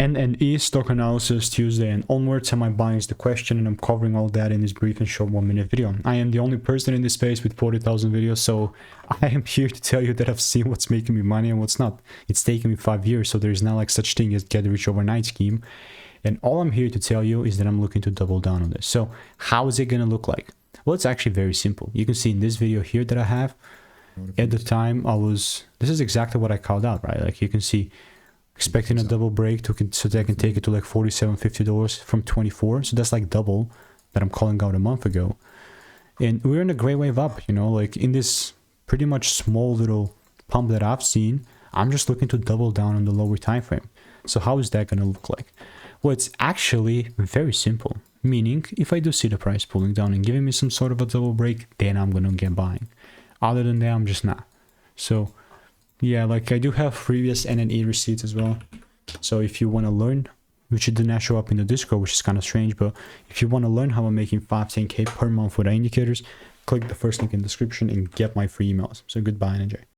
NNE Stock Analysis Tuesday and onwards. Am I buying is the question, and I'm covering all that in this brief and short 1-minute video. I am the only person in this space with 40,000 videos, so I am here to tell you that I've seen what's making me money and what's not. It's taken me 5 years, so there's not like such thing as get rich overnight scheme. And all I'm here to tell you is that I'm looking to double down on this. So how is it going to look like? Well, it's actually very simple. You can see in this video here that I have, at the time this is exactly what I called out, right? Like you can see, expecting a double break so that I can take it to like $47.50 from 24. So that's like double that I'm calling out a month ago. And we're in a great wave up, you know, like in this pretty much small little pump that I've seen, I'm just looking to double down on the lower time frame. So how is that going to look like? Well, it's actually very simple. Meaning, if I do see the price pulling down and giving me some sort of a double break, then I'm going to get buying. Other than that, I'm just not. So yeah, like I do have previous NNE receipts as well. So if you want to learn, which it did not show up in the Discord, which is kind of strange, but if you want to learn how I'm making 5-10K per month with the indicators, click the first link in the description and get my free emails. So goodbye and enjoy.